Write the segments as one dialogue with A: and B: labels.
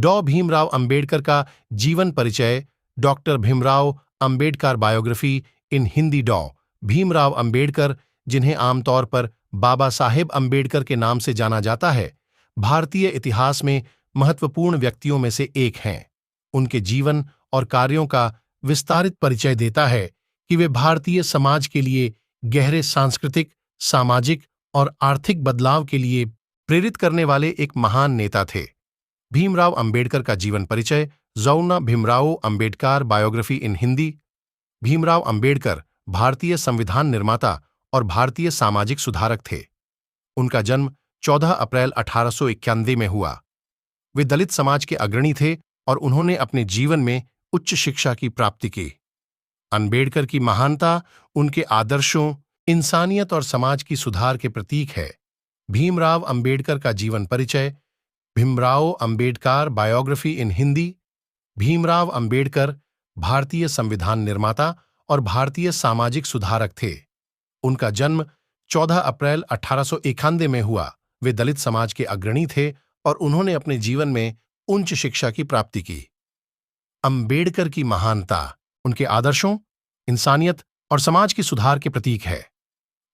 A: डॉ भीमराव अंबेडकर का जीवन परिचय। Doctor Bhimrao Ambedkar biography in Hindi. डॉ भीमराव अंबेडकर, जिन्हें आमतौर पर बाबा साहेब अंबेडकर के नाम से जाना जाता है, भारतीय इतिहास में महत्वपूर्ण व्यक्तियों में से एक हैं। उनके जीवन और कार्यों का विस्तारित परिचय देता है कि वे भारतीय समाज के लिए गहरे सांस्कृतिक, सामाजिक और आर्थिक बदलाव के लिए प्रेरित करने वाले एक महान नेता थे। भीमराव अंबेडकर का जीवन परिचय। डॉ भीमराव अंबेडकर बायोग्राफी इन हिंदी। भीमराव अंबेडकर भारतीय संविधान निर्माता और भारतीय सामाजिक सुधारक थे। उनका जन्म 14 अप्रैल 1891 में हुआ। वे दलित समाज के अग्रणी थे और उन्होंने अपने जीवन में उच्च शिक्षा की प्राप्ति की। अंबेडकर की महानता उनके आदर्शों, इंसानियत और समाज की सुधार के प्रतीक है। भीमराव अंबेडकर का जीवन परिचय। Bhimrao Ambedkar biography in Hindi. भीमराव अंबेडकर भारतीय संविधान निर्माता और भारतीय सामाजिक सुधारक थे। उनका जन्म 14 अप्रैल 1891 में हुआ। वे दलित समाज के अग्रणी थे और उन्होंने अपने जीवन में उच्च शिक्षा की प्राप्ति की। अंबेडकर की महानता उनके आदर्शों, इंसानियत और समाज की सुधार के प्रतीक है।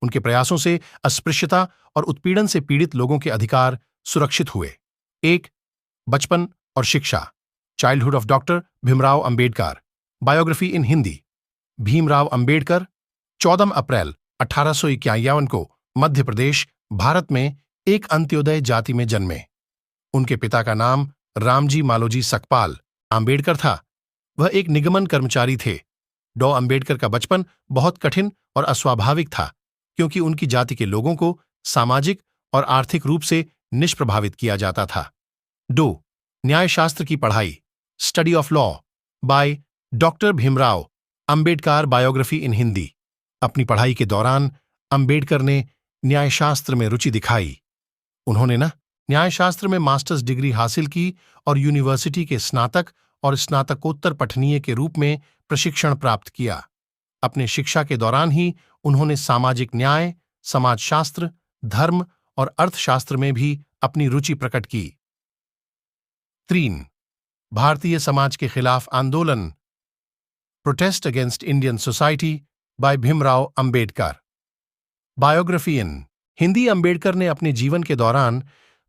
A: उनके प्रयासों से अस्पृश्यता और उत्पीड़न से पीड़ित लोगों के अधिकार सुरक्षित हुए। 1. बचपन और शिक्षा। Childhood of doctor Bhimrao Ambedkar biography in Hindi. Bhimrao Ambedkar 14 अप्रैल 1851 को मध्य प्रदेश, भारत में एक अंत्योदय जाति में जन्मे। उनके पिता का नाम रामजी मालोजी सकपाल अंबेडकर था। वह एक निगमन कर्मचारी थे। डॉ अंबेडकर का बचपन बहुत कठिन और अस्वाभाविक था, क्योंकि उनकी जाति के लोगों को सामाजिक और आर्थिक रूप से निष्प्रभावित किया जाता था। 2. न्यायशास्त्र की पढ़ाई। Study of law by doctor Bhimrao Ambedkar biography in Hindi. अपनी पढ़ाई के दौरान अंबेडकर ने न्यायशास्त्र में रुचि दिखाई। उन्होंने न्यायशास्त्र में मास्टर्स डिग्री हासिल की और यूनिवर्सिटी के स्नातक और स्नातकोत्तर पठनीय के रूप में प्रशिक्षण प्राप्त किया। अपने शिक्षा के दौरान ही उन्होंने सामाजिक न्याय, समाजशास्त्र, धर्म और अर्थशास्त्र में भी अपनी रुचि प्रकट की। 3. भारतीय समाज के खिलाफ आंदोलन। Protest against Indian society by Bhimrao Ambedkar biography in Hindi. Ambedkar ने अपने जीवन के दौरान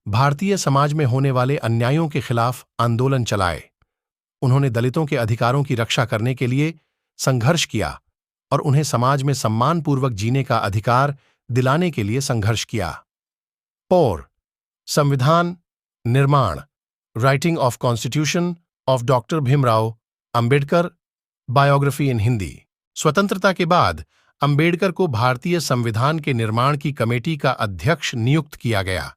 A: भारतीय समाज में होने वाले अन्यायों के खिलाफ आंदोलन चलाए। उन्होंने दलितों के अधिकारों की रक्षा करने के लिए संघर्ष किया और उन्हें समाज में सम्मानपूर्वक जीने का अधिकार दिलाने के लिए संघर्ष किया। 4. संविधान निर्माण। Writing of constitution of doctor Bhimrao Ambedkar biography in Hindi. स्वतंत्रता के बाद अंबेडकर को भारतीय संविधान के निर्माण की कमेटी का अध्यक्ष नियुक्त किया गया।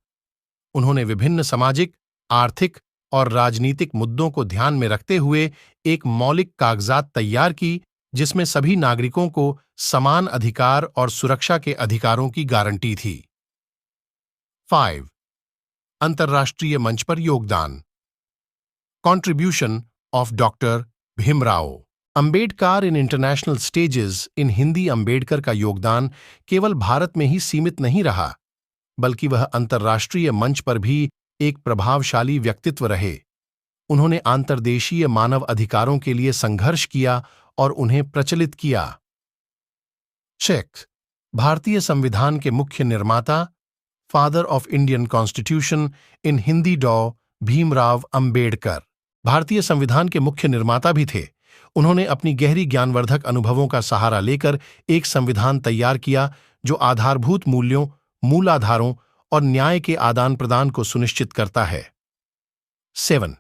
A: उन्होंने विभिन्न सामाजिक, आर्थिक और राजनीतिक मुद्दों को ध्यान में रखते हुए एक मौलिक कागजात तैयार की, जिसमें सभी नागरिकों को समान अधिकार और सुरक्षा के अधिकारों की गारंटी थी। 5. अंतर्राष्ट्रीय मंच पर योगदान। Contribution of doctor Bhimrao Ambedkar in international stages in Hindi. Ambedkar का योगदान केवल भारत में ही सीमित नहीं रहा, बल्कि वह अंतर्राष्ट्रीय मंच पर भी एक प्रभावशाली व्यक्तित्व रहे। उन्होंने अंतर्देशीय मानव अधिकारों के लिए संघर्ष किया और उन्हें प्रचलित किया। 6. भारतीय संविधान के मुख्य निर्माता, father of Indian constitution in Hindi. डॉ भीमराव अंबेडकर भारतीय संविधान के मुख्य निर्माता भी थे। उन्होंने अपनी गहरी ज्ञानवर्धक अनुभवों का सहारा लेकर एक संविधान तैयार किया जो आधारभूत मूल्यों, मूलाधारों और न्याय के आदान प्रदान को सुनिश्चित करता है। 7.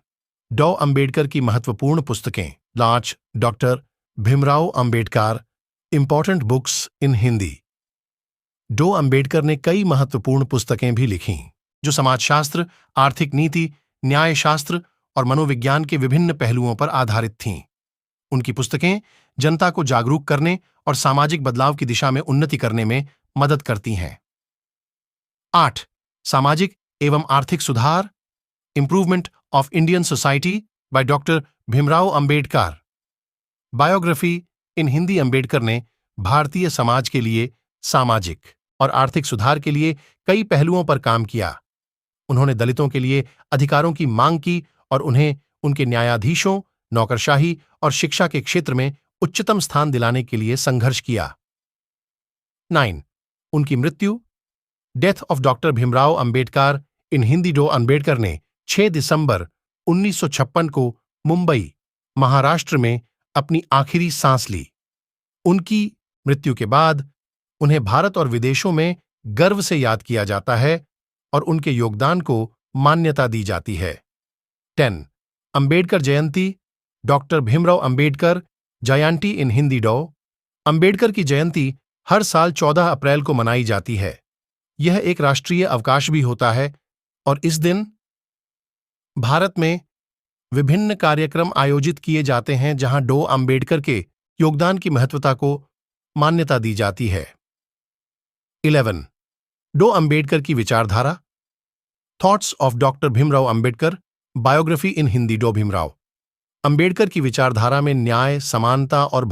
A: डॉ अंबेडकर की महत्वपूर्ण पुस्तकें। Large doctor Bhimrao Ambedkar important books इन हिंदी। डॉ अंबेडकर ने कई महत्वपूर्ण पुस्तकें भी लिखीं, जो समाजशास्त्र, आर्थिक नीति, न्यायशास्त्र और मनोविज्ञान के विभिन्न पहलुओं पर आधारित थीं। उनकी पुस्तकें जनता को जागरूक करने और सामाजिक बदलाव की दिशा में उन्नति करने में मदद करती हैं। 8. सामाजिक एवं आर्थिक सुधार। Improvement of Indian society by doctor Bhimrao Ambedkar biography in Hindi. Ambedkar ने भारतीय समाज के लिए सामाजिक और आर्थिक सुधार के लिए कई पहलुओं पर काम किया। उन्होंने दलितों के लिए अधिकारों की मांग की और उन्हें उनके न्यायाधीशों, नौकरशाही और शिक्षा के क्षेत्र में उच्चतम स्थान दिलाने के लिए संघर्ष किया। 9. उनकी मृत्यु। Death of doctor Bhimrao Ambedkar in Hindi डॉ अंबेडकर ने 6 दिसंबर 1956 को मुंबई, महाराष्ट्र में अपनी आखिरी सांस ली। उनकी मृत्यु के बाद उन्हें भारत और विदेशों में गर्व से याद किया जाता है और उनके योगदान को मान्यता दी जाती है। 10. अंबेडकर जयंती। डॉक्टर भीमराव अंबेडकर जयंती इन हिंदी डॉ अंबेडकर की जयंती हर साल 14 अप्रैल को मनाई जाती है। यह एक राष्ट्रीय अवकाश भी होता है और इस दिन भारत में विभिन्न कार्यक्रम आयोजित किए जाते हैं जहां डॉ अंबेडकर के योगदान की महत्वता को मान्यता दी जाती है। 11. डॉ अंबेडकर की विचारधारा। Thoughts of doctor Bhimrao Ambedkar biography in Hindi डॉ भीमराव अंबेडकर की विचारधारा में न्याय, समानता और